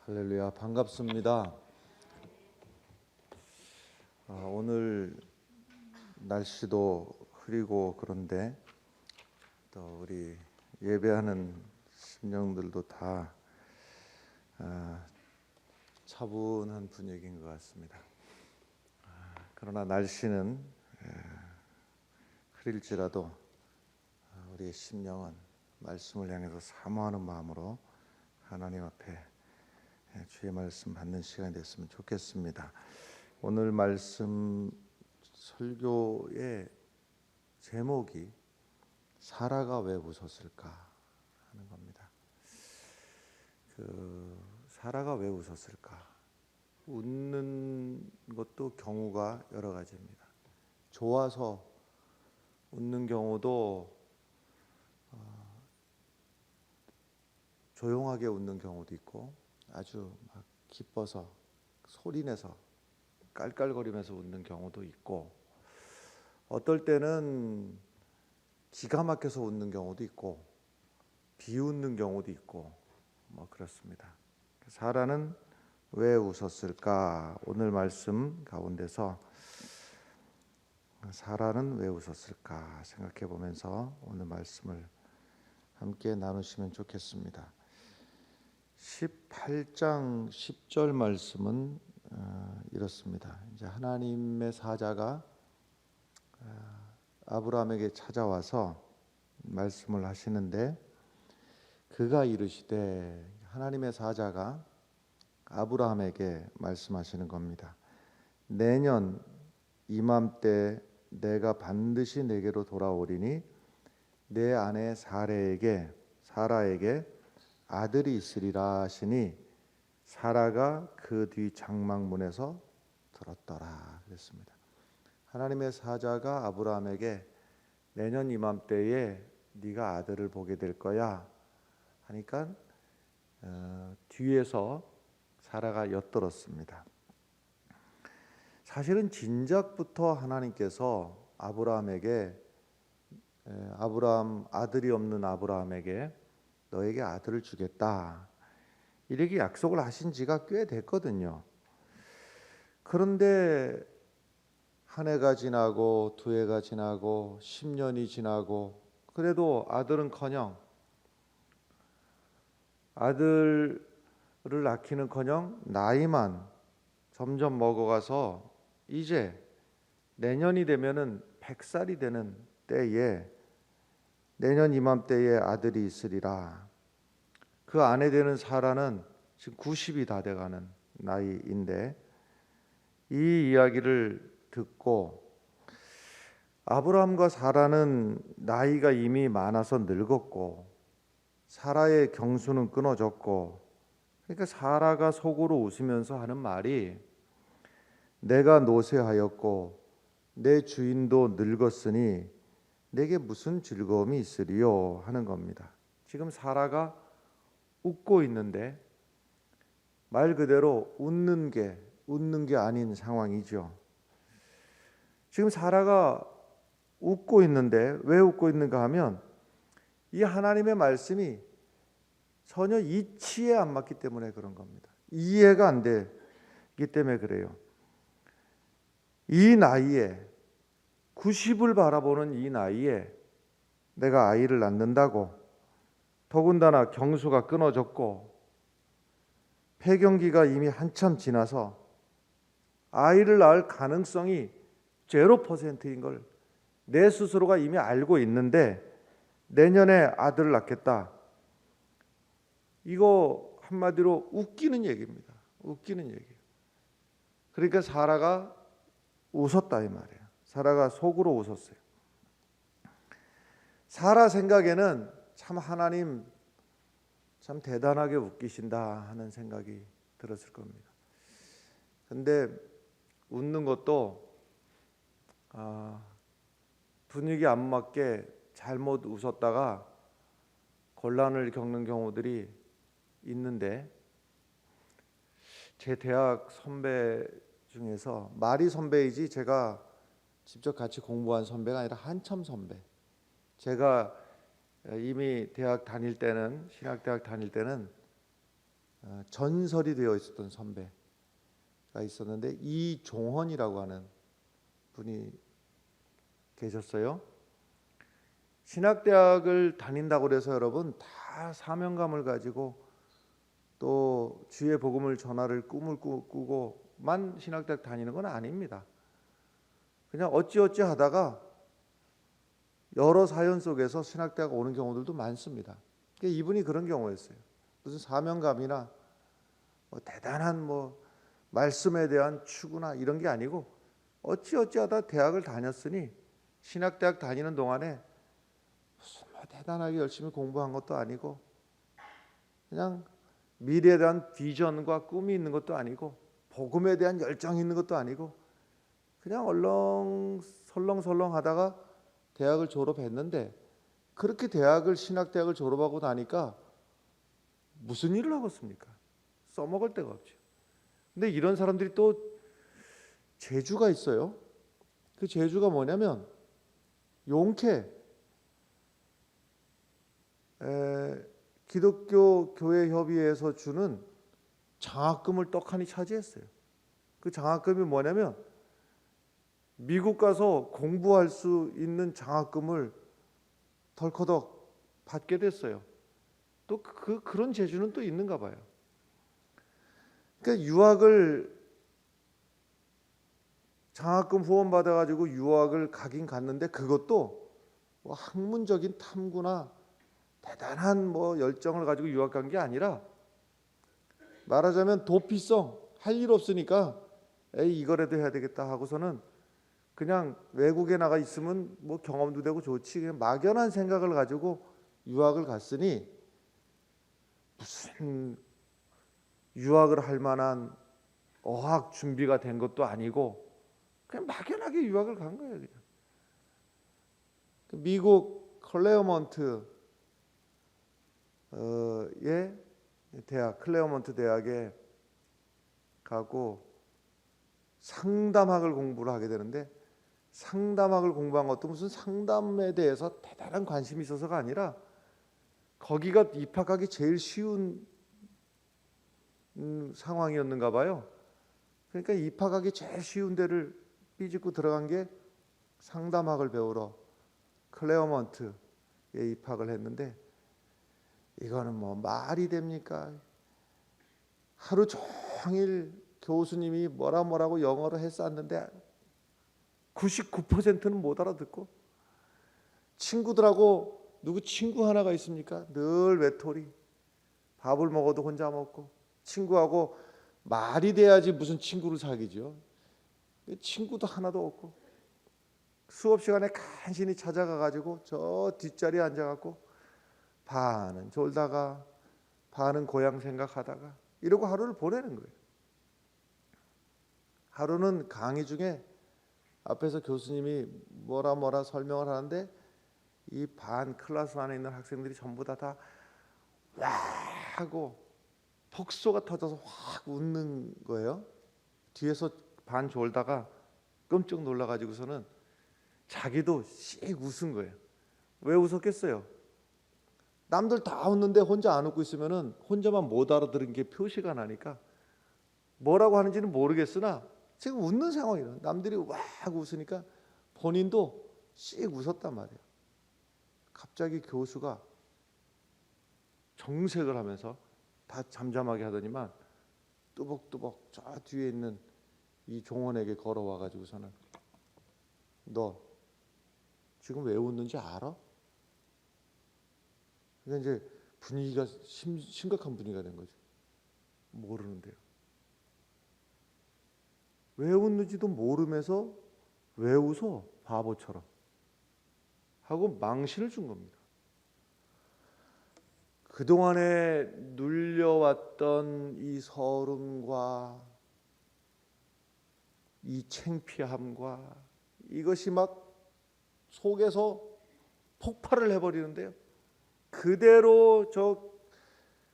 할렐루야, 반갑습니다. 오늘 날씨도 흐리고 그런데 또 우리 예배하는 심령들도 다 차분한 분위기인 것 같습니다. 그러나 날씨는 흐릴지라도 우리의 심령은 말씀을 향해서 사모하는 마음으로 하나님 앞에 주의 말씀 받는 시간이 됐으면 좋겠습니다. 오늘 말씀 설교의 제목이 사라가 왜 웃었을까 하는 겁니다. 사라가 왜 웃었을까? 웃는 것도 경우가 여러 가지입니다. 좋아서 웃는 경우도 조용하게 웃는 경우도 있고 아주 막 기뻐서 소리내서 깔깔거리면서 웃는 경우도 있고 어떨 때는 기가 막혀서 웃는 경우도 있고 비웃는 경우도 있고 그렇습니다. 사라는 왜 웃었을까? 오늘 말씀 가운데서 사라는 왜 웃었을까 생각해 보면서 오늘 말씀을 함께 나누시면 좋겠습니다. 18장 10절 말씀은 이렇습니다. 이제 하나님의 사자가 아브라함에게 찾아와서 말씀을 하시는데 그가 이르시되 하나님의 사자가 아브라함에게 말씀하시는 겁니다. 내년 이맘때 내가 반드시 내게로 돌아오리니 내 아내 사라에게 아들이 있으리라 하시니 사라가 그 뒤 장막문에서 들었더라 그랬습니다. 하나님의 사자가 아브라함에게 내년 이맘때에 네가 아들을 보게 될 거야 하니까 뒤에서 사라가 엿들었습니다. 사실은 진작부터 하나님께서 아브라함 아들이 없는 아브라함에게 너에게 아들을 주겠다 이렇게 약속을 하신 지가 꽤 됐거든요. 그런데 한 해가 지나고 두 해가 지나고 10년이 지나고 그래도 아들은커녕 아들을 낳기는커녕 나이만 점점 먹어가서 이제 내년이 되면은 100살이 되는 때에 내년 이맘때에 아들이 있으리라. 그 아내 되는 사라는 지금 90이 다 돼가는 나이인데 이 이야기를 듣고 아브라함과 사라는 나이가 이미 많아서 늙었고 사라의 경수는 끊어졌고 그러니까 사라가 속으로 웃으면서 하는 말이 내가 노쇠하였고 내 주인도 늙었으니 내게 무슨 즐거움이 있으리요 하는 겁니다. 지금 사라가 웃고 있는데 말 그대로 웃는 게 아닌 상황이죠. 지금 사라가 웃고 있는데 왜 웃고 있는가 하면 이 하나님의 말씀이 전혀 이치에 안 맞기 때문에 그런 겁니다. 이해가 안 되기 때문에 그래요. 이 나이에 90을 바라보는 이 나이에 내가 아이를 낳는다고 더군다나 경수가 끊어졌고 폐경기가 이미 한참 지나서 아이를 낳을 가능성이 0%인 걸 내 스스로가 이미 알고 있는데 내년에 아들을 낳겠다. 이거 한마디로 웃기는 얘기입니다. 웃기는 얘기예요. 그러니까 사라가 웃었다 이 말이에요. 사라가 속으로 웃었어요. 사라 생각에는 참 하나님 참 대단하게 웃기신다 하는 생각이 들었을 겁니다. 근데 웃는 것도 분위기 안 맞게 잘못 웃었다가 곤란을 겪는 경우들이 있는데 제 대학 선배 중에서 말이 선배이지 제가 직접 같이 공부한 선배가 아니라 한참 선배. 제가 이미 대학 다닐 때는 신학대학 다닐 때는 전설이 되어 있었던 선배가 있었는데 이종헌이라고 하는 분이 계셨어요. 신학대학을 다닌다고 해서 여러분 다 사명감을 가지고 또 주의 복음을 전하를 꿈을 꾸고만 신학대학 다니는 건 아닙니다. 그냥 어찌어찌 하다가 여러 사연 속에서 신학대학 오는 경우들도 많습니다. 이분이 그런 경우였어요. 무슨 사명감이나 대단한 말씀에 대한 추구나 이런 게 아니고 어찌어찌 하다 대학을 다녔으니 신학대학 다니는 동안에 무슨 대단하게 열심히 공부한 것도 아니고 그냥 미래에 대한 비전과 꿈이 있는 것도 아니고 복음에 대한 열정이 있는 것도 아니고 그냥 설렁설렁 하다가 대학을 졸업했는데 그렇게 신학대학을 졸업하고 나니까 무슨 일을 하겠습니까? 써먹을 데가 없죠. 근데 이런 사람들이 또 재주가 있어요. 그 재주가 뭐냐면 용케 기독교 교회 협의회에서 주는 장학금을 떡하니 차지했어요. 그 장학금이 뭐냐면 미국 가서 공부할 수 있는 장학금을 덜커덕 받게 됐어요. 또 그런 재주는 또 있는가 봐요. 그러니까 유학을 장학금 후원 받아가지고 유학을 가긴 갔는데 그것도 학문적인 탐구나 대단한 열정을 가지고 유학 간 게 아니라 말하자면 도피성 할 일 없으니까 이거라도 해야 되겠다 하고서는 그냥 외국에 나가 있으면 경험도 되고 좋지 그냥 막연한 생각을 가지고 유학을 갔으니 무슨 유학을 할 만한 어학 준비가 된 것도 아니고 그냥 막연하게 유학을 간 거예요. 그냥. 미국 클레어몬트의 대학 클레어몬트 대학에 가고 상담학을 공부를 하게 되는데 상담학을 공부한 것도 무슨 상담에 대해서 대단한 관심이 있어서가 아니라 거기가 입학하기 제일 쉬운 상황이었는가 봐요. 그러니까 입학하기 제일 쉬운 데를 삐집고 들어간 게 상담학을 배우러 클레어몬트에 입학을 했는데 이거는 말이 됩니까? 하루 종일 교수님이 뭐라고 영어로 했었는데 99%는 못 알아듣고 친구들하고 누구 친구 하나가 있습니까? 늘 외톨이 밥을 먹어도 혼자 먹고 친구하고 말이 돼야지 무슨 친구를 사귀죠. 친구도 하나도 없고 수업 시간에 간신히 찾아가 가지고 저 뒷자리에 앉아갖고 반은 졸다가 반은 고향 생각하다가 이러고 하루를 보내는 거예요. 하루는 강의 중에 앞에서 교수님이 뭐라 설명을 하는데 이 반 클래스 안에 있는 학생들이 전부 다 와 하고 폭소가 터져서 확 웃는 거예요. 뒤에서 반 졸다가 끔찍 놀라가지고서는 자기도 씩 웃은 거예요. 왜 웃었겠어요? 남들 다 웃는데 혼자 안 웃고 있으면은 혼자만 못 알아들은 게 표시가 나니까 뭐라고 하는지는 모르겠으나 지금 웃는 상황이에요. 남들이 와 하고 웃으니까 본인도 씩 웃었단 말이에요. 갑자기 교수가 정색을 하면서 다 잠잠하게 하더니만 뚜벅뚜벅 저 뒤에 있는 이 종원에게 걸어와 가지고서는 너 지금 왜 웃는지 알아? 그러니까 이제 분위기가 심각한 분위기가 된 거죠. 모르는데요. 왜 웃는지도 모르면서 왜 웃어? 바보처럼 하고 망신을 준 겁니다. 그동안에 눌려왔던 이 서름과 이 창피함과 이것이 막 속에서 폭발을 해버리는데요. 그대로 저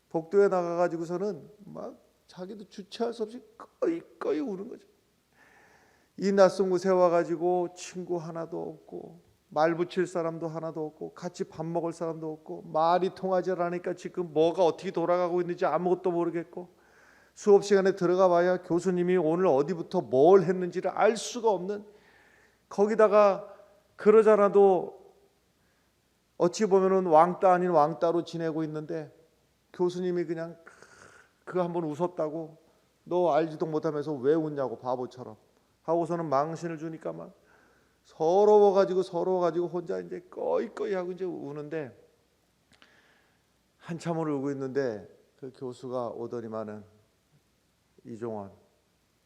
복도에 나가가지고서는 막 자기도 주체할 수 없이 꺼이 우는 거죠. 이 낯선 곳에 와가지고 친구 하나도 없고 말 붙일 사람도 하나도 없고 같이 밥 먹을 사람도 없고 말이 통하지 않으니까 지금 뭐가 어떻게 돌아가고 있는지 아무것도 모르겠고 수업 시간에 들어가 봐야 교수님이 오늘 어디부터 뭘 했는지를 알 수가 없는, 거기다가 그러잖아도 어찌 보면은 왕따 아닌 왕따로 지내고 있는데 교수님이 그냥 그거 한번 웃었다고 너 알지도 못하면서 왜 웃냐고 바보처럼 하고서는 망신을 주니까 막 서러워가지고 혼자 이제 꺼이꺼이 하고 이제 우는데, 한참을 울고 있는데 그 교수가 오더니만은 이종원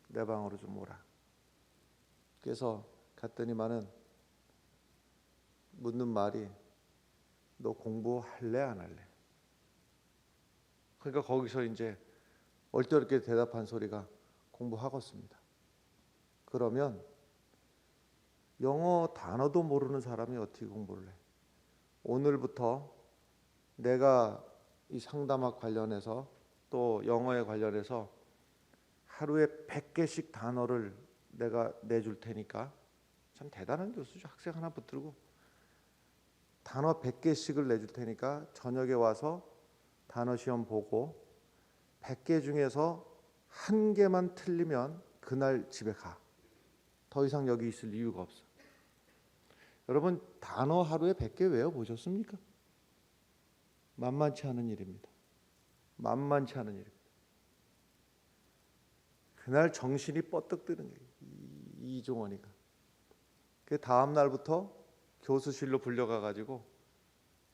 내 방으로 좀 오라. 그래서 갔더니만은 묻는 말이 너 공부할래 안 할래? 그러니까 거기서 이제 얼떨결에 대답한 소리가 공부하겠습니다. 그러면 영어 단어도 모르는 사람이 어떻게 공부를 해? 오늘부터 내가 이 상담학 관련해서 또 영어에 관련해서 하루에 100개씩 단어를 내가 내줄 테니까, 참 대단한 교수죠. 학생 하나 붙들고 단어 100개씩을 내줄 테니까 저녁에 와서 단어 시험 보고 100개 중에서 한 개만 틀리면 그날 집에 가. 더 이상 여기 있을 이유가 없어. 여러분 단어 하루에 100개 외워보셨습니까? 만만치 않은 일입니다. 만만치 않은 일입니다. 그날 정신이 뻗떡 드는 거예요. 이종원이가. 그 다음 날부터 교수실로 불려가 가지고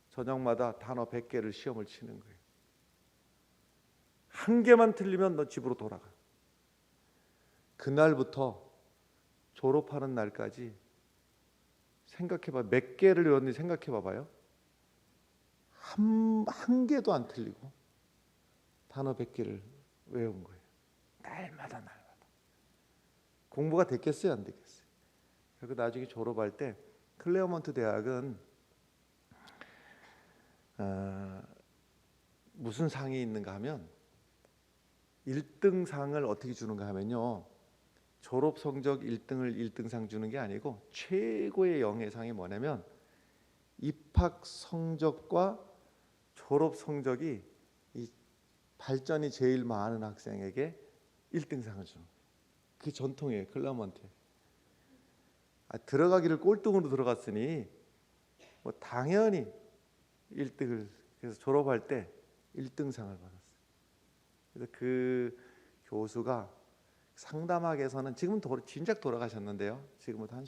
저녁마다 단어 100개를 시험을 치는 거예요. 한 개만 틀리면 너 집으로 돌아가. 그날부터 졸업하는 날까지 생각해봐. 몇 개를 외웠는지 생각해봐봐요. 한 개도 안 틀리고 단어 100개를 외운 거예요. 날마다. 공부가 됐겠어요, 안 됐겠어요? 그리고 나중에 졸업할 때 클레어먼트 대학은 무슨 상이 있는가 하면 1등 상을 어떻게 주는가 하면요, 졸업 성적 1등을 1등상 주는 게 아니고 최고의 영예상이 뭐냐면 입학 성적과 졸업 성적이 이 발전이 제일 많은 학생에게 1등상을 주는 거예요. 그게 전통이에요, 클레어먼트. 들어가기를 꼴등으로 들어갔으니 뭐 당연히 1등을, 그래서 졸업할 때 1등상을 받았어요. 그래서 그 교수가 상담학에서는 지금은 진작 돌아가셨는데요. 지금은 한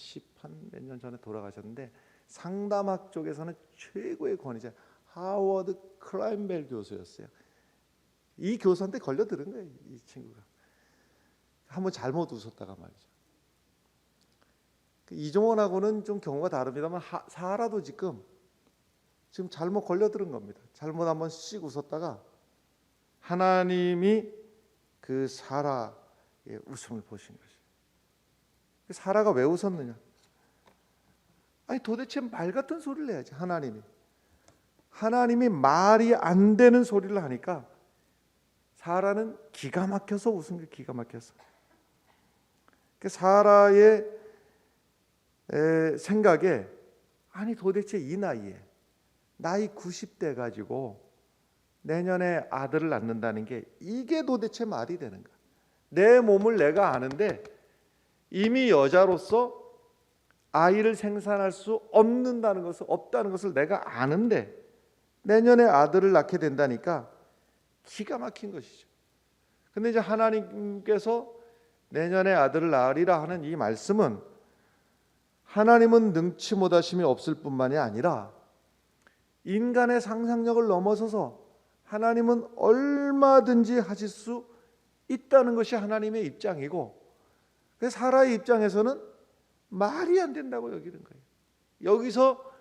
몇 년 전에 돌아가셨는데 상담학 쪽에서는 최고의 권위자 하워드 클라인벨 교수였어요. 이 교수한테 걸려들은 거예요, 이 친구가. 한번 잘못 웃었다가 말이죠. 이종원하고는 좀 경우가 다릅니다만 사라도 지금 잘못 걸려들은 겁니다. 잘못 한번 씩 웃었다가 하나님이 그 사라의 웃음을 보신 것이에요. 사라가 왜 웃었느냐? 아니 도대체 말 같은 소리를 해야지. 하나님이 말이 안 되는 소리를 하니까 사라는 기가 막혀서 웃은 게 기가 막혀서. 사라의 생각에 아니 도대체 이 나이 90대 가지고 내년에 아들을 낳는다는 게 이게 도대체 말이 되는가? 내 몸을 내가 아는데 이미 여자로서 아이를 생산할 수 없다는 것을 내가 아는데 내년에 아들을 낳게 된다니까 기가 막힌 것이죠. 근데 이제 하나님께서 내년에 아들을 낳으리라 하는 이 말씀은 하나님은 능치 못하심이 없을 뿐만이 아니라 인간의 상상력을 넘어서서 하나님은 얼마든지 하실 수 있다는 것이 하나님의 입장이고, 사라의 입장에서는 말이 안 된다고 여기는 거예요. 여기서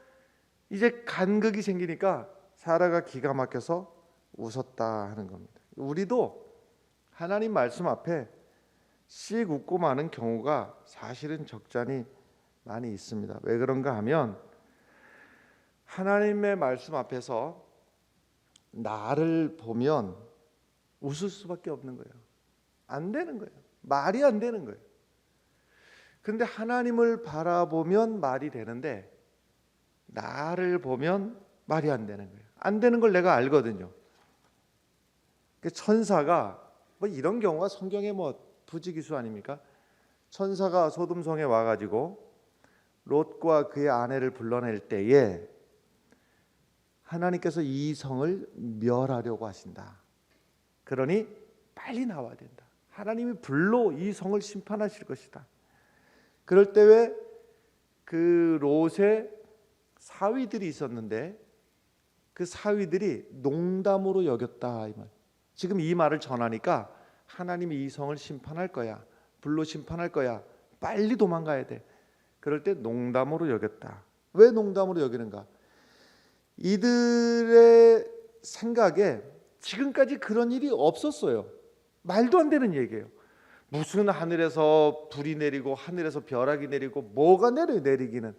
이제 간극이 생기니까 사라가 기가 막혀서 웃었다 하는 겁니다. 우리도 하나님 말씀 앞에 씩 웃고 마는 경우가 사실은 적잖이 많이 있습니다. 왜 그런가 하면 하나님의 말씀 앞에서 나를 보면 웃을 수밖에 없는 거예요. 안 되는 거예요. 말이 안 되는 거예요. 그런데 하나님을 바라보면 말이 되는데 나를 보면 말이 안 되는 거예요. 안 되는 걸 내가 알거든요. 천사가 뭐 이런 경우가 성경에 뭐 부지기수 아닙니까? 천사가 소돔성에 와가지고 롯과 그의 아내를 불러낼 때에 하나님께서 이 성을 멸하려고 하신다. 그러니 빨리 나와야 된다. 하나님이 불로 이 성을 심판하실 것이다. 그럴 때 왜 그 롯의 사위들이 있었는데 그 사위들이 농담으로 여겼다 이 말. 지금 이 말을 전하니까 하나님이 이 성을 심판할 거야. 불로 심판할 거야. 빨리 도망가야 돼. 그럴 때 농담으로 여겼다. 왜 농담으로 여기는가? 이들의 생각에 지금까지 그런 일이 없었어요. 말도 안 되는 얘기예요. 무슨 하늘에서 불이 내리고 하늘에서 벼락이 내리고 뭐가 내리기는.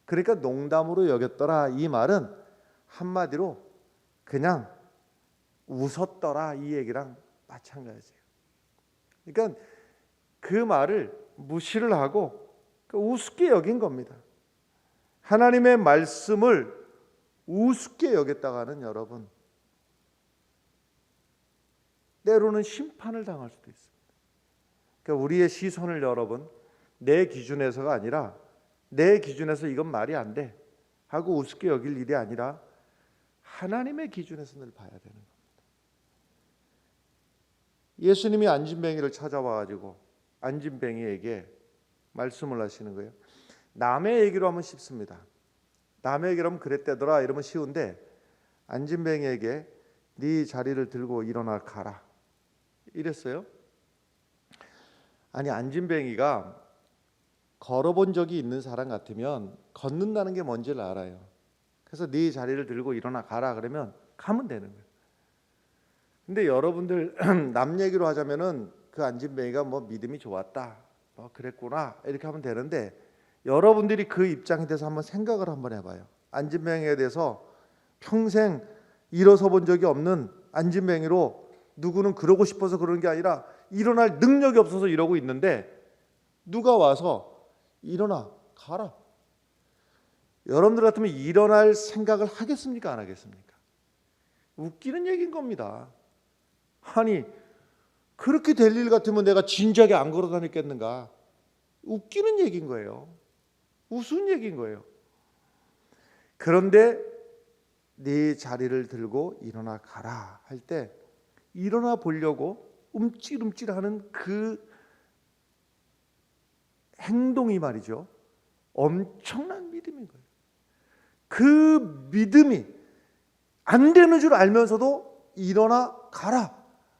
그러니까 농담으로 여겼더라. 이 말은 한마디로 그냥 웃었더라 이 얘기랑 마찬가지예요. 그러니까 그 말을 무시를 하고 우습게 여긴 겁니다. 하나님의 말씀을 우습게 여겼다가는 여러분 때로는 심판을 당할 수도 있습니다. 그러니까 우리의 시선을 여러분 내 기준에서가 아니라 내 기준에서 이건 말이 안 돼 하고 우습게 여길 일이 아니라 하나님의 기준에서 늘 봐야 되는 겁니다. 예수님이 안진뱅이를 찾아와가지고 안진뱅이에게 말씀을 하시는 거예요. 남의 얘기로 하면 쉽습니다. 남의 얘기로 하면 그랬대더라 이러면 쉬운데 안진뱅이에게 네 자리를 들고 일어나 가라 이랬어요. 아니 안진뱅이가 걸어본 적이 있는 사람 같으면 걷는다는 게 뭔지를 알아요. 그래서 네 자리를 들고 일어나 가라 그러면 가면 되는 거예요. 근데 여러분들 남 얘기로 하자면은 그 안진뱅이가 뭐 믿음이 좋았다 뭐 그랬구나 이렇게 하면 되는데 여러분들이 그 입장에 대해서 한번 생각을 한번 해봐요. 안진뱅이에 대해서 평생 일어서 본 적이 없는 안진뱅이로 누구는 그러고 싶어서 그러는 게 아니라 일어날 능력이 없어서 이러고 있는데 누가 와서 일어나 가라. 여러분들 같으면 일어날 생각을 하겠습니까? 안 하겠습니까? 웃기는 얘기인 겁니다. 아니 그렇게 될 일 같으면 내가 진작에 안 걸어 다녔겠는가? 웃기는 얘기인 거예요. 우스운 얘기인 거예요. 그런데 네 자리를 들고 일어나 가라 할 때 일어나 보려고 움찔움찔하는 그 행동이 말이죠. 엄청난 믿음인 거예요. 그 믿음이 안 되는 줄 알면서도 일어나 가라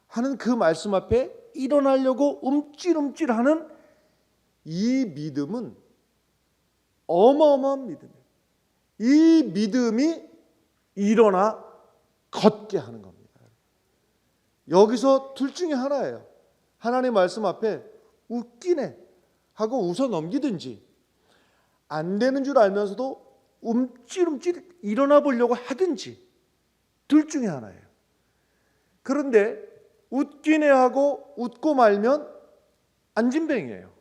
하는 그 말씀 앞에 일어나려고 움찔움찔하는 이 믿음은 어마어마한 믿음이에요. 이 믿음이 일어나 걷게 하는 겁니다. 여기서 둘 중에 하나예요. 하나님 말씀 앞에 웃기네 하고 웃어 넘기든지 안 되는 줄 알면서도 움찔움찔 일어나 보려고 하든지 둘 중에 하나예요. 그런데 웃기네 하고 웃고 말면 안진뱅이에요.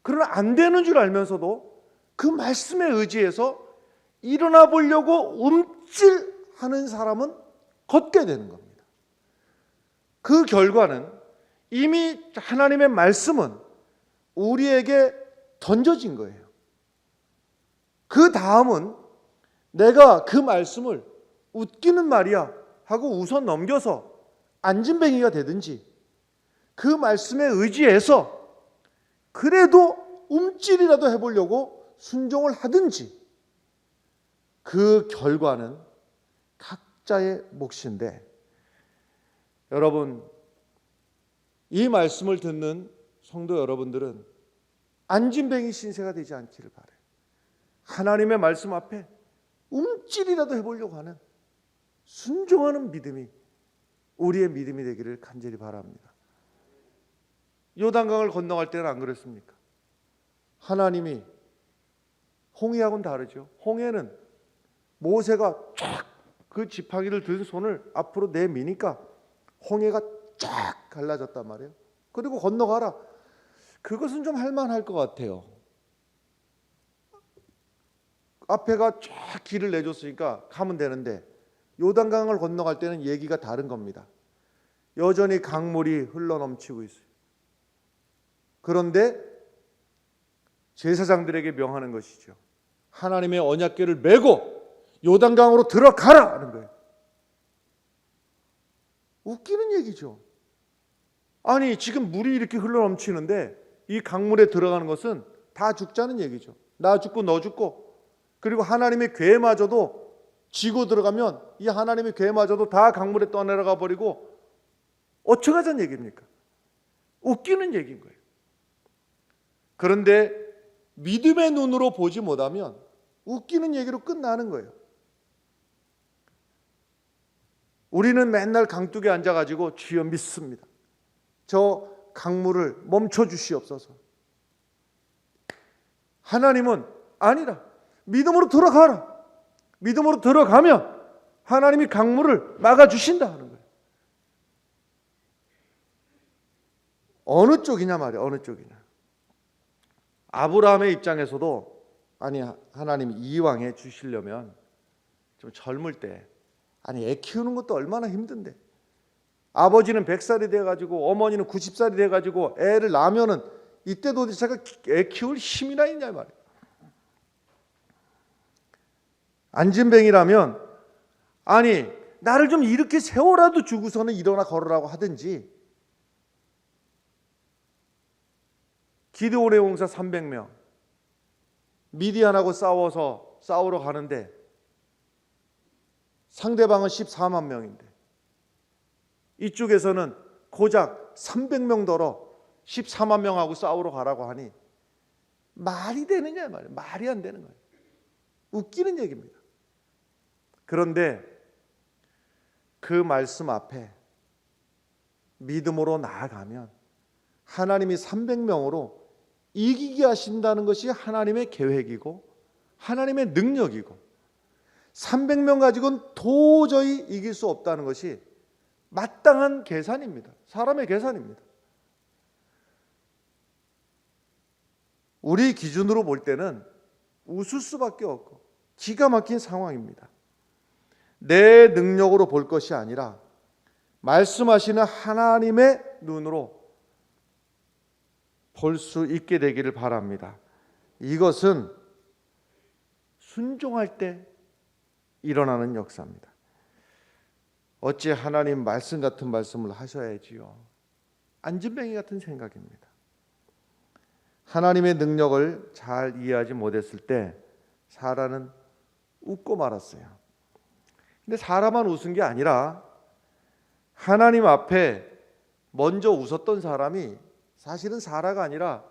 그러나 안 되는 줄 알면서도 그 말씀에 의지해서 일어나 보려고 움찔하는 사람은 걷게 되는 겁니다. 그 결과는 이미 하나님의 말씀은 우리에게 던져진 거예요. 그 다음은 내가 그 말씀을 웃기는 말이야 하고 웃어 넘겨서 안진뱅이가 되든지 그 말씀에 의지해서 그래도 움찔이라도 해보려고 순종을 하든지 그 결과는 각자의 몫인데 여러분 이 말씀을 듣는 성도 여러분들은 안진뱅이 신세가 되지 않기를 바라요. 하나님의 말씀 앞에 움찔이라도 해보려고 하는 순종하는 믿음이 우리의 믿음이 되기를 간절히 바랍니다. 요단강을 건너갈 때는 안 그랬습니까? 하나님이 홍해하고는 다르죠. 홍해는 모세가 쫙 그 지팡이를 든 손을 앞으로 내미니까 홍해가 쫙 갈라졌단 말이에요. 그리고 건너가라. 그것은 좀 할만할 것 같아요. 앞에가 쫙 길을 내줬으니까 가면 되는데 요단강을 건너갈 때는 얘기가 다른 겁니다. 여전히 강물이 흘러넘치고 있어요. 그런데 제사장들에게 명하는 것이죠. 하나님의 언약궤를 메고 요단강으로 들어가라 하는 거예요. 웃기는 얘기죠. 아니 지금 물이 이렇게 흘러넘치는데 이 강물에 들어가는 것은 다 죽자는 얘기죠. 나 죽고 너 죽고, 그리고 하나님의 궤마저도 지고 들어가면 이 하나님의 궤마저도 다 강물에 떠내려가 버리고 어쩌가자는 얘기입니까? 웃기는 얘기인 거예요. 그런데 믿음의 눈으로 보지 못하면 웃기는 얘기로 끝나는 거예요. 우리는 맨날 강둑에 앉아가지고 주여 믿습니다. 저 강물을 멈춰 주시옵소서. 하나님은 아니라 믿음으로 들어가라. 믿음으로 들어가면 하나님이 강물을 막아주신다 하는 거예요. 어느 쪽이냐 말이에요. 어느 쪽이냐. 아브라함의 입장에서도 아니 하나님이 이왕에 주시려면 좀 젊을 때, 아니 애 키우는 것도 얼마나 힘든데, 아버지는 100살이 돼가지고 어머니는 90살이 돼가지고 애를 낳으면은 이때도 제가 애 키울 힘이나 있냐 말이에요. 안진뱅이라면 아니 나를 좀 이렇게 세워라도 주고서는 일어나 걸으라고 하든지, 기드온의 용사 300명 미디안하고 싸우러 가는데 상대방은 14만 명인데 이쪽에서는 고작 300명 더러 14만 명하고 싸우러 가라고 하니 말이 되느냐 말이에요. 말이 안 되는 거예요. 웃기는 얘기입니다. 그런데 그 말씀 앞에 믿음으로 나아가면 하나님이 300명으로 이기게 하신다는 것이 하나님의 계획이고 하나님의 능력이고, 300명 가지고는 도저히 이길 수 없다는 것이 마땅한 계산입니다. 사람의 계산입니다. 우리 기준으로 볼 때는 웃을 수밖에 없고 기가 막힌 상황입니다. 내 능력으로 볼 것이 아니라 말씀하시는 하나님의 눈으로 볼 수 있게 되기를 바랍니다. 이것은 순종할 때 일어나는 역사입니다. 어찌 하나님 말씀 같은 말씀을 하셔야지요. 안진뱅이 같은 생각입니다. 하나님의 능력을 잘 이해하지 못했을 때 사라는 웃고 말았어요. 근데 사라만 웃은 게 아니라 하나님 앞에 먼저 웃었던 사람이 사실은 사라가 아니라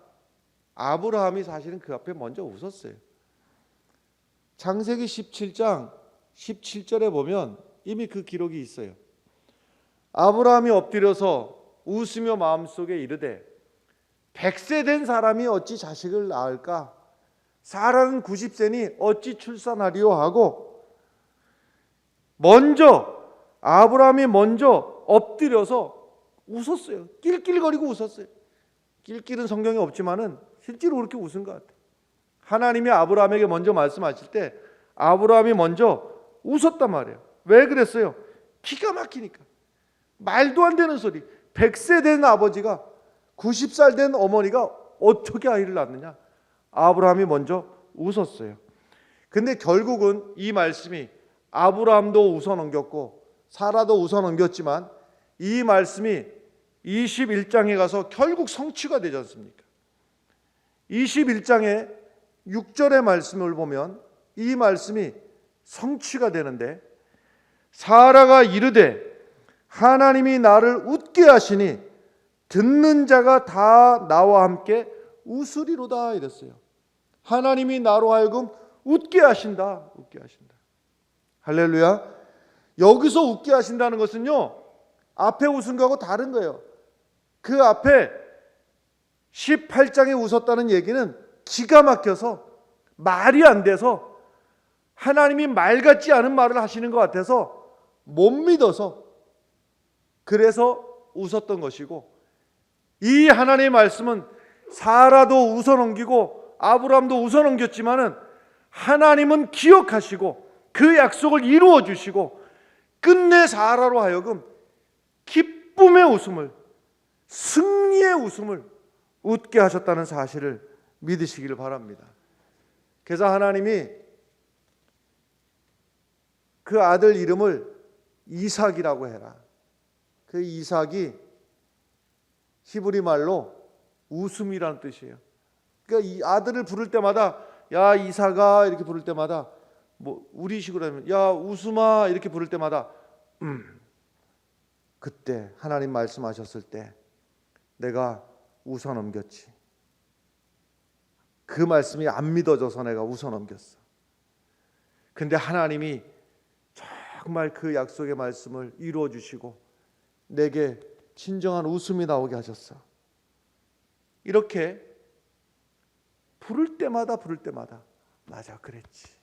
아브라함이 사실은 그 앞에 먼저 웃었어요. 창세기 17장 17절에 보면 이미 그 기록이 있어요. 아브라함이 엎드려서 웃으며 마음속에 이르되 100세 된 사람이 어찌 자식을 낳을까? 사라는 90세니 어찌 출산하리요 하고 아브라함이 먼저 엎드려서 웃었어요. 낄낄거리고 웃었어요. 낄낄은 성경에 없지만은 실제로 그렇게 웃은 것 같아요. 하나님이 아브라함에게 먼저 말씀하실 때 아브라함이 먼저 웃었단 말이에요. 왜 그랬어요? 기가 막히니까. 말도 안 되는 소리. 100세 된 아버지가 90살 된 어머니가 어떻게 아이를 낳느냐? 아브라함이 먼저 웃었어요. 근데 결국은 이 말씀이 아브라함도 웃어넘겼고 사라도 웃어넘겼지만 이 말씀이 21장에 가서 결국 성취가 되지 않습니까? 21장의 6절의 말씀을 보면 이 말씀이 성취가 되는데, 사라가 이르되 하나님이 나를 웃게 하시니 듣는 자가 다 나와 함께 웃으리로다 이랬어요. 하나님이 나로 하여금 웃게 하신다. 웃게 하신다. 할렐루야. 여기서 웃게 하신다는 것은요, 앞에 웃은 거하고 다른 거예요. 그 앞에 18장에 웃었다는 얘기는 기가 막혀서 말이 안 돼서 하나님이 말 같지 않은 말을 하시는 것 같아서 못 믿어서 그래서 웃었던 것이고, 이 하나님의 말씀은 사라도 웃어넘기고 아브라함도 웃어넘겼지만은 하나님은 기억하시고 그 약속을 이루어 주시고 끝내 사라로 하여금 기쁨의 웃음을, 승리의 웃음을 웃게 하셨다는 사실을 믿으시기를 바랍니다. 그래서 하나님이 그 아들 이름을 이삭이라고 해라. 그 이삭이 히브리 말로 웃음이라는 뜻이에요. 그러니까 이 아들을 부를 때마다 야 이삭아 이렇게 부를 때마다 뭐 우리식으로 하면 야 웃음아 이렇게 부를 때마다 그때 하나님 말씀하셨을 때 내가 웃어 넘겼지. 그 말씀이 안 믿어져서 내가 웃어 넘겼어. 근데 하나님이 정말 그 약속의 말씀을 이루어 주시고 내게 진정한 웃음이 나오게 하셨어. 이렇게 부를 때마다 맞아 그랬지.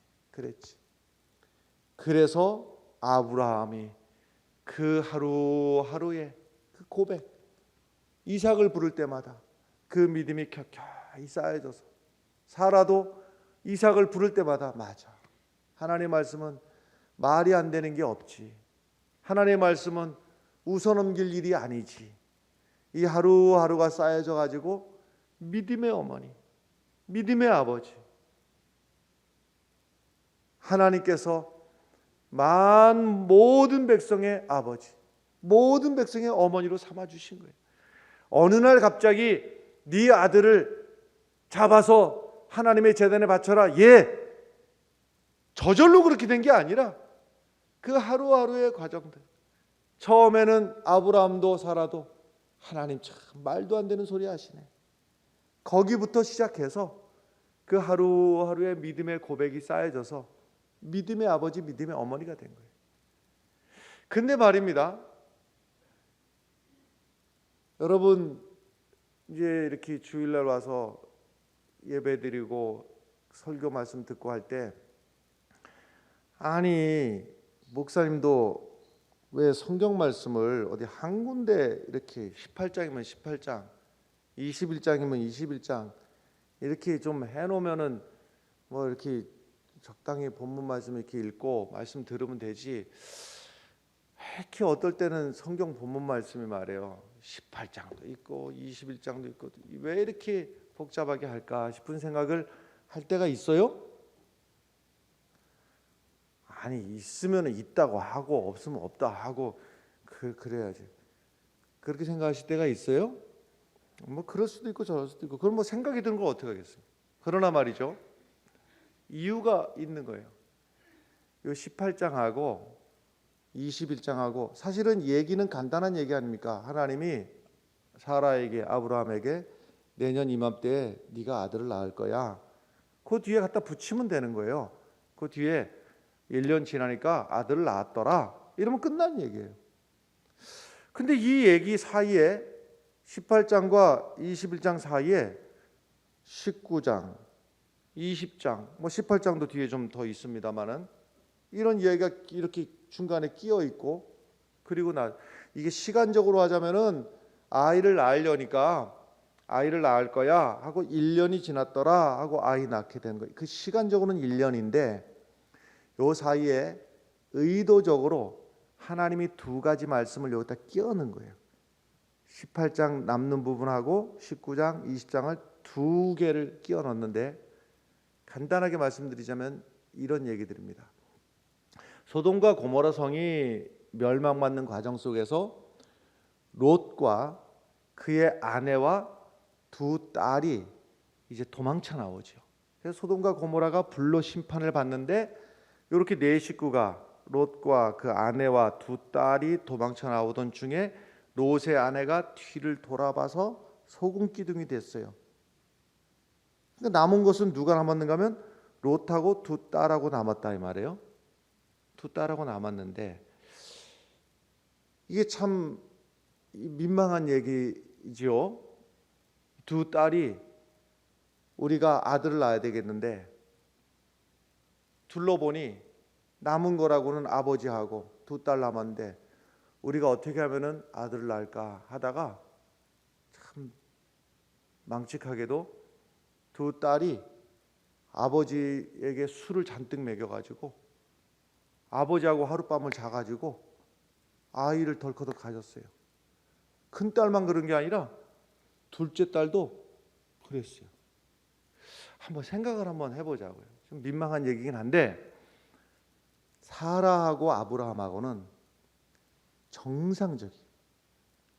그래서 아브라함이 그 하루하루의 그 고백, 이삭을 부를 때마다 그 믿음이 켜켜이 쌓여져서 사라도 이삭을 부를 때마다 맞아. 하나님의 말씀은 말이 안 되는 게 없지. 하나님의 말씀은 웃어넘길 일이 아니지. 이 하루하루가 쌓여져 가지고 믿음의 어머니, 믿음의 아버지, 하나님께서 모든 백성의 아버지, 모든 백성의 어머니로 삼아주신 거예요. 어느 날 갑자기 네 아들을 잡아서 하나님의 제단에 바쳐라. 저절로 그렇게 된 게 아니라 그 하루하루의 과정들. 처음에는 아브라함도 사라도 하나님 참 말도 안 되는 소리 하시네. 거기부터 시작해서 그 하루하루의 믿음의 고백이 쌓여져서 믿음의 아버지, 믿음의 어머니가 된 거예요. 근데 말입니다. 여러분 이제 이렇게 주일날 와서 예배드리고 설교 말씀 듣고 할 때 아니 목사님도 왜 성경 말씀을 어디 한 군데 이렇게 18장이면 18장, 21장이면 21장 이렇게 좀 해놓으면은 뭐 이렇게 적당히 본문 말씀 이렇게 읽고 말씀 들으면 되지. 이렇게 어떨 때는 성경 본문 말씀이 말해요. 18장도 있고 21장도 있고 왜 이렇게 복잡하게 할까 싶은 생각을 할 때가 있어요. 아니 있으면 있다고 하고 없으면 없다 하고 그래야지. 그렇게 생각하실 때가 있어요? 뭐 그럴 수도 있고 저럴 수도 있고. 그럼 뭐 생각이 드는 걸 어떻게 하겠어요? 그러나 말이죠. 이유가 있는 거예요. 이 18장하고 21장하고 사실은 얘기는 간단한 얘기 아닙니까? 하나님이 사라에게 아브라함에게 내년 이맘때에 네가 아들을 낳을 거야. 그 뒤에 갖다 붙이면 되는 거예요. 그 뒤에 1년 지나니까 아들을 낳았더라. 이러면 끝난 얘기예요. 근데 이 얘기 사이에 18장과 21장 사이에 19장, 20장, 뭐 18장도 뒤에 좀 더 있습니다만은 이런 얘기가 이렇게 중간에 끼어 있고 그리고 이게 시간적으로 하자면은 아이를 낳으려니까 아이를 낳을 거야 하고 1년이 지났더라 하고 아이 낳게 된 거예요. 그 시간적으로는 1년인데 요 사이에 의도적으로 하나님이 두 가지 말씀을 여기다 끼워 넣은 거예요. 18장 남는 부분하고 19장, 20장을 두 개를 끼워 넣었는데 간단하게 말씀드리자면 이런 얘기들입니다. 소돔과 고모라 성이 멸망받는 과정 속에서 롯과 그의 아내와 두 딸이 이제 도망쳐 나오죠. 그래서 소돔과 고모라가 불로 심판을 받는데 이렇게 네 식구가 롯과 그 아내와 두 딸이 도망쳐 나오던 중에 롯의 아내가 뒤를 돌아봐서 소금 기둥이 됐어요. 그러니까 남은 것은 누가 남았는가 하면 롯하고 두 딸하고 남았다 이 말이에요. 두 딸하고 남았는데 이게 참 민망한 얘기지요. 두 딸이 우리가 아들을 낳아야 되겠는데 둘러보니 남은 거라고는 아버지하고 두 딸 남았는데 우리가 어떻게 하면은 아들을 낳을까 하다가 참 망측하게도 두 딸이 아버지에게 술을 잔뜩 먹여가지고 아버지하고 하룻밤을 자가지고 아이를 덜커덕 가졌어요. 큰 딸만 그런 게 아니라 둘째 딸도 그랬어요. 한번 생각을 한번 해보자고요. 좀 민망한 얘기긴 한데 사라하고 아브라함하고는 정상적인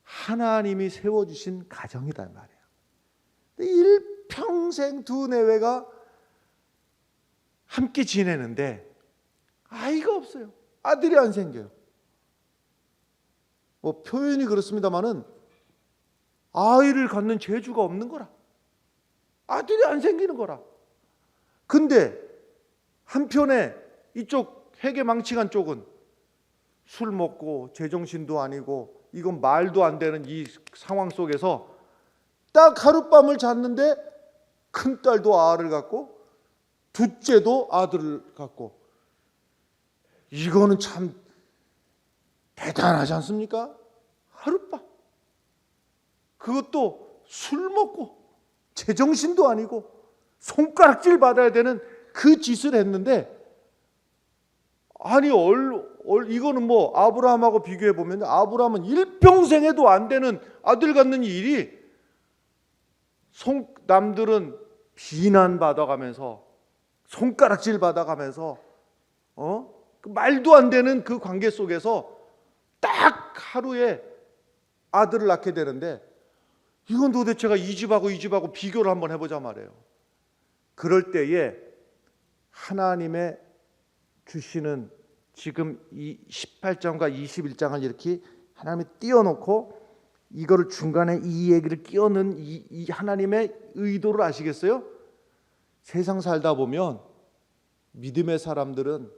하나님이 세워주신 가정이란 말이에요. 일평생 두 내외가 함께 지내는데 아이가 없어요. 아들이 안 생겨요. 뭐 표현이 그렇습니다만은 아이를 갖는 재주가 없는 거라. 아들이 안 생기는 거라. 근데 한편에 이쪽 회개망치간 쪽은 술 먹고 제정신도 아니고 이건 말도 안 되는 이 상황 속에서 딱 하룻밤을 잤는데 큰딸도 아를 갖고 둘째도 아들을 갖고 이거는 참 대단하지 않습니까? 하룻밤. 그것도 술 먹고 제정신도 아니고 손가락질 받아야 되는 그 짓을 했는데 아니 이거는 뭐 아브라함하고 비교해 보면 아브라함은 일평생에도 안 되는 아들 갖는 일이 남들은 비난 받아가면서 손가락질 받아가면서 그 말도 안 되는 그 관계 속에서 딱 하루에 아들을 낳게 되는데 이건 도대체가 이 집하고 비교를 한번 해보자 말이에요. 그럴 때에 하나님의 주시는 지금 이 18장과 21장을 이렇게 하나님이 띄워놓고 이거를 중간에 이 얘기를 끼워넣은 이 하나님의 의도를 아시겠어요? 세상 살다 보면 믿음의 사람들은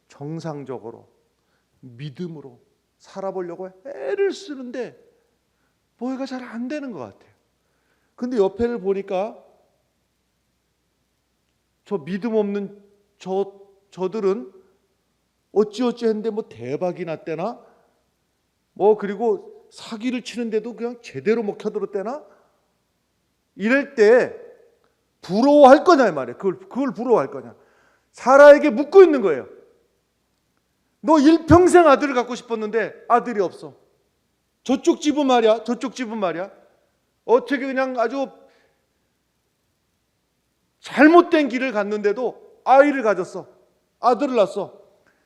정상적으로 믿음으로 살아보려고 애를 쓰는데 뭐가 잘 안 되는 것 같아요. 근데 옆에를 보니까 저 믿음 없는 저들은 어찌어찌 했는데 뭐 대박이 났대나 뭐 그리고 사기를 치는데도 그냥 제대로 먹혀들었대나 이럴 때 부러워할 거냐 이 말이에요. 그걸 부러워할 거냐. 사라에게 묻고 있는 거예요. 너 일평생 아들을 갖고 싶었는데 아들이 없어. 저쪽 집은 말이야. 어떻게 그냥 아주 잘못된 길을 갔는데도 아이를 가졌어. 아들을 낳았어.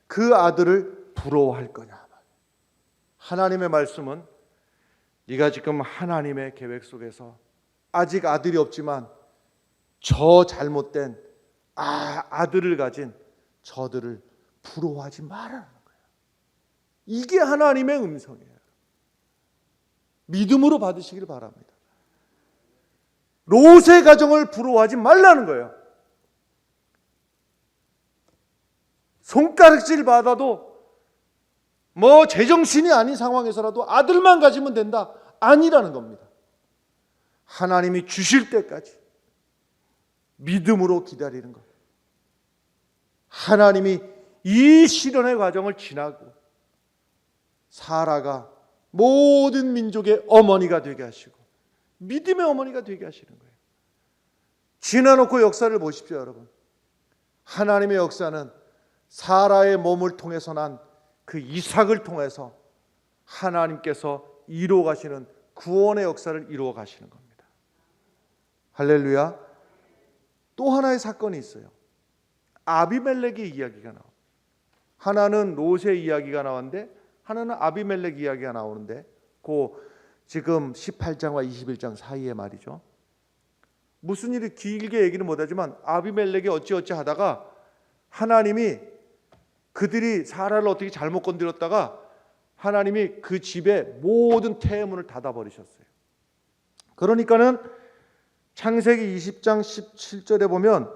그 아들을 부러워할 거냐. 하나님의 말씀은 네가 지금 하나님의 계획 속에서 아직 아들이 없지만 저 잘못된 아들을 가진 저들을 부러워하지 말라는 거예요. 이게 하나님의 음성이에요. 믿음으로 받으시길 바랍니다. 롯의 가정을 부러워하지 말라는 거예요. 손가락질 받아도 뭐 제정신이 아닌 상황에서라도 아들만 가지면 된다. 아니라는 겁니다. 하나님이 주실 때까지 믿음으로 기다리는 것. 하나님이 이 시련의 과정을 지나고 사라가 모든 민족의 어머니가 되게 하시고 믿음의 어머니가 되게 하시는 거예요. 지나놓고 역사를 보십시오, 여러분. 하나님의 역사는 사라의 몸을 통해서 난 그 이삭을 통해서 하나님께서 이루어 가시는 구원의 역사를 이루어 가시는 겁니다. 할렐루야. 또 하나의 사건이 있어요. 아비멜렉의 이야기가 나옵니다. 하나는 롯의 이야기가 나왔는데 하나는 아비멜렉 이야기가 나오는데 그 지금 18장과 21장 사이에 말이죠. 무슨 일이 길게 얘기는 못하지만 아비멜렉이 어찌어찌 하다가 하나님이 그들이 사라를 어떻게 잘못 건드렸다가 하나님이 그 집의 모든 태문을 닫아버리셨어요. 그러니까는 창세기 20장 17절에 보면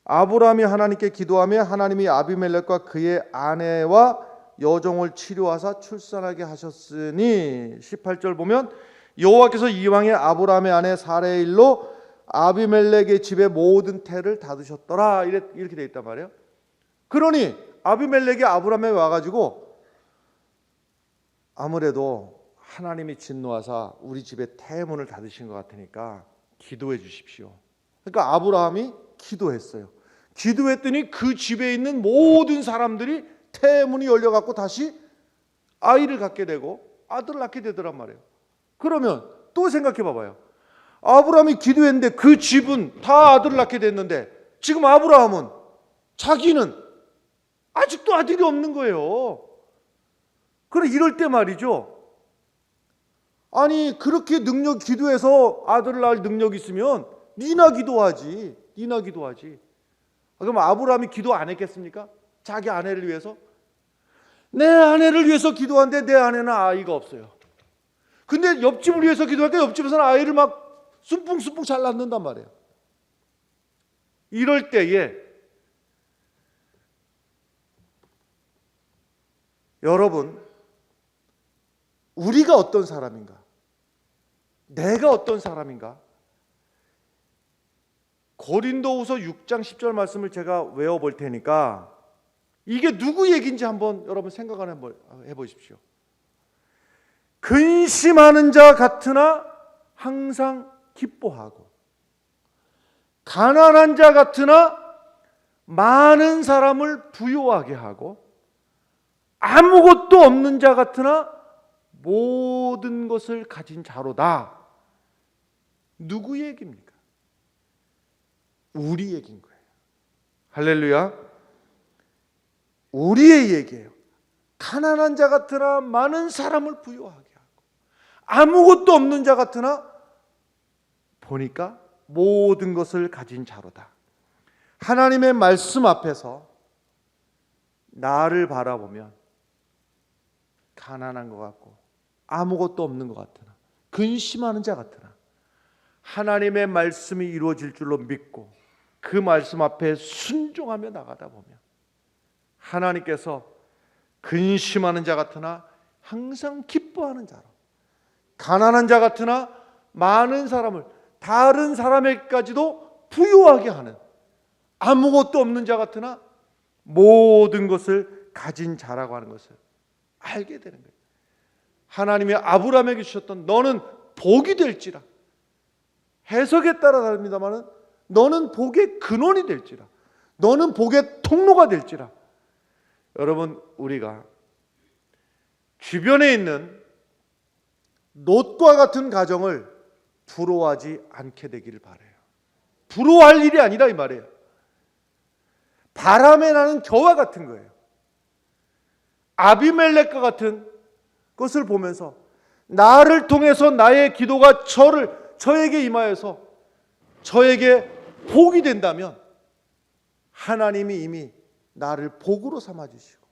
아브라함이 하나님께 기도하며 하나님이 아비멜렉과 그의 아내와 여종을 치료하사 출산하게 하셨으니 18절 보면 여호와께서 이왕에 아브라함의 아내 사라의 일로 아비멜렉의 집의 모든 태를 닫으셨더라 이렇게 돼 있단 말이에요. 그러니 아비멜렉이 아브라함에 와가지고 아무래도 하나님이 진노하사 우리 집의 태문을 닫으신 것 같으니까 기도해 주십시오. 그러니까 아브라함이 기도했어요. 기도했더니 그 집에 있는 모든 사람들이 태문이 열려갖고 다시 아이를 갖게 되고 아들을 낳게 되더란 말이에요. 그러면 또 생각해 봐봐요. 아브라함이 기도했는데 그 집은 다 아들을 낳게 됐는데 지금 아브라함은 자기는 아직도 아들이 없는 거예요. 그래 이럴 때 말이죠. 아니 그렇게 기도해서 아들을 낳을 능력이 있으면 니나 기도하지. 그럼 아브라함이 기도 안 했겠습니까? 자기 아내를 위해서? 내 아내를 위해서 기도하는데 내 아내는 아이가 없어요. 근데 옆집을 위해서 기도하니까 옆집에서는 아이를 막 순풍순풍 잘 낳는단 말이에요. 이럴 때에 여러분, 우리가 어떤 사람인가? 내가 어떤 사람인가? 고린도후서 6장 10절 말씀을 제가 외워볼 테니까 이게 누구 얘기인지 한번 여러분 생각을 한번 해보십시오. 근심하는 자 같으나 항상 기뻐하고 가난한 자 같으나 많은 사람을 부유하게 하고 아무것도 없는 자 같으나 모든 것을 가진 자로다. 누구 얘기입니까? 우리 얘기인 거예요. 할렐루야. 우리의 얘기예요. 가난한 자 같으나 많은 사람을 부유하게 하고 아무것도 없는 자 같으나 보니까 모든 것을 가진 자로다. 하나님의 말씀 앞에서 나를 바라보면 가난한 것 같고 아무것도 없는 것 같으나 근심하는 자 같으나 하나님의 말씀이 이루어질 줄로 믿고 그 말씀 앞에 순종하며 나가다 보면 하나님께서 근심하는 자 같으나 항상 기뻐하는 자로 가난한 자 같으나 많은 사람을 다른 사람에게까지도 부유하게 하는 아무것도 없는 자 같으나 모든 것을 가진 자라고 하는 것을 알게 되는 거예요. 하나님이 아브라함에게 주셨던 너는 복이 될지라, 해석에 따라 다릅니다만 너는 복의 근원이 될지라, 너는 복의 통로가 될지라. 여러분, 우리가 주변에 있는 롯과 같은 가정을 부러워하지 않게 되기를 바라요. 부러워할 일이 아니라 이 말이에요. 바람에 나는 겨와 같은 거예요. 아비멜렉과 같은 것을 보면서 나를 통해서 나의 기도가 저에게 임하여서 저에게 복이 된다면 하나님이 이미 나를 복으로 삼아주시고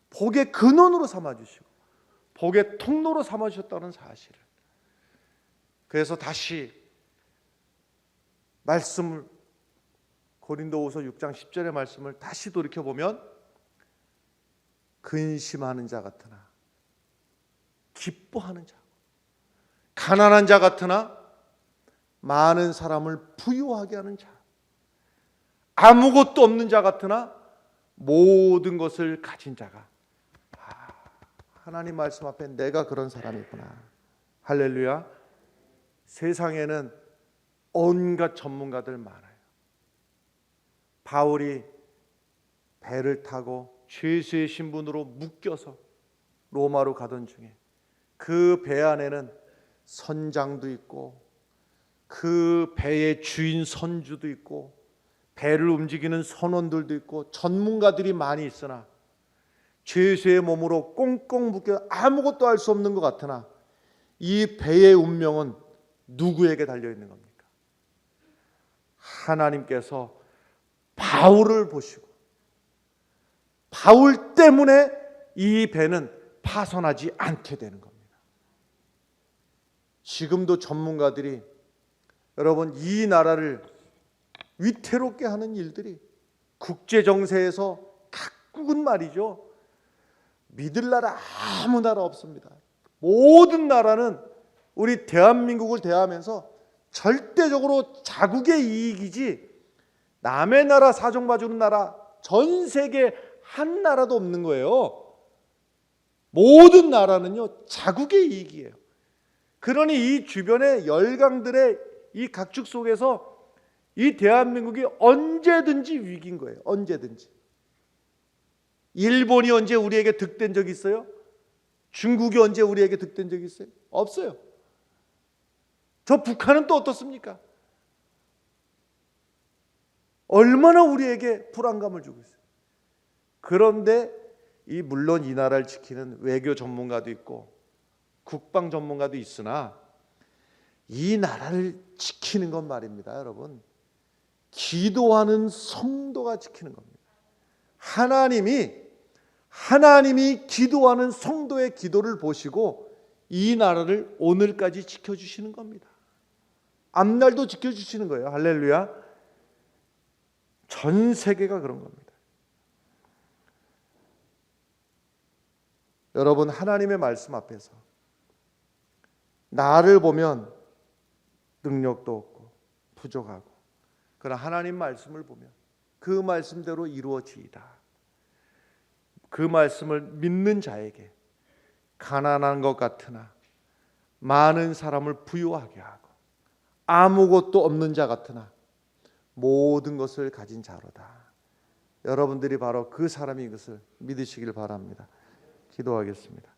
복의 근원으로 삼아주시고 복의 통로로 삼아주셨다는 사실을, 그래서 다시 말씀을 고린도후서 6장 10절의 말씀을 다시 돌이켜보면 근심하는 자 같으나 기뻐하는 자, 가난한 자 같으나 많은 사람을 부유하게 하는 자, 아무것도 없는 자 같으나 모든 것을 가진 자가, 하나님 말씀 앞에 내가 그런 사람이구나. 할렐루야. 세상에는 온갖 전문가들 많아요. 바울이 배를 타고 죄수의 신분으로 묶여서 로마로 가던 중에 그 배 안에는 선장도 있고 그 배의 주인 선주도 있고 배를 움직이는 선원들도 있고 전문가들이 많이 있으나 죄수의 몸으로 꽁꽁 묶여 아무것도 할 수 없는 것 같으나 이 배의 운명은 누구에게 달려있는 겁니까? 하나님께서 바울을 보시고 바울 때문에 이 배는 파손하지 않게 되는 겁니다. 지금도 전문가들이 여러분 이 나라를 위태롭게 하는 일들이 국제 정세에서 각국은 말이죠, 믿을 나라 아무 나라 없습니다. 모든 나라는 우리 대한민국을 대하면서 절대적으로 자국의 이익이지 남의 나라 사정 봐주는 나라 전 세계 한 나라도 없는 거예요. 모든 나라는요 자국의 이익이에요. 그러니 이 주변의 열강들의 이 각축 속에서 이 대한민국이 언제든지 위기인 거예요. 언제든지. 일본이 언제 우리에게 득된 적이 있어요? 중국이 언제 우리에게 득된 적이 있어요? 없어요. 저 북한은 또 어떻습니까? 얼마나 우리에게 불안감을 주고 있어요. 그런데 물론 이 나라를 지키는 외교 전문가도 있고 국방 전문가도 있으나 이 나라를 지키는 건 말입니다, 여러분. 기도하는 성도가 지키는 겁니다. 하나님이 기도하는 성도의 기도를 보시고 이 나라를 오늘까지 지켜주시는 겁니다. 앞날도 지켜주시는 거예요. 할렐루야. 전 세계가 그런 겁니다. 여러분, 하나님의 말씀 앞에서 나를 보면 능력도 없고 부족하고, 그러나 하나님 말씀을 보면 그 말씀대로 이루어지이다. 그 말씀을 믿는 자에게 가난한 것 같으나 많은 사람을 부유하게 하고 아무것도 없는 자 같으나 모든 것을 가진 자로다. 여러분들이 바로 그 사람인 것을 믿으시길 바랍니다. 기도하겠습니다.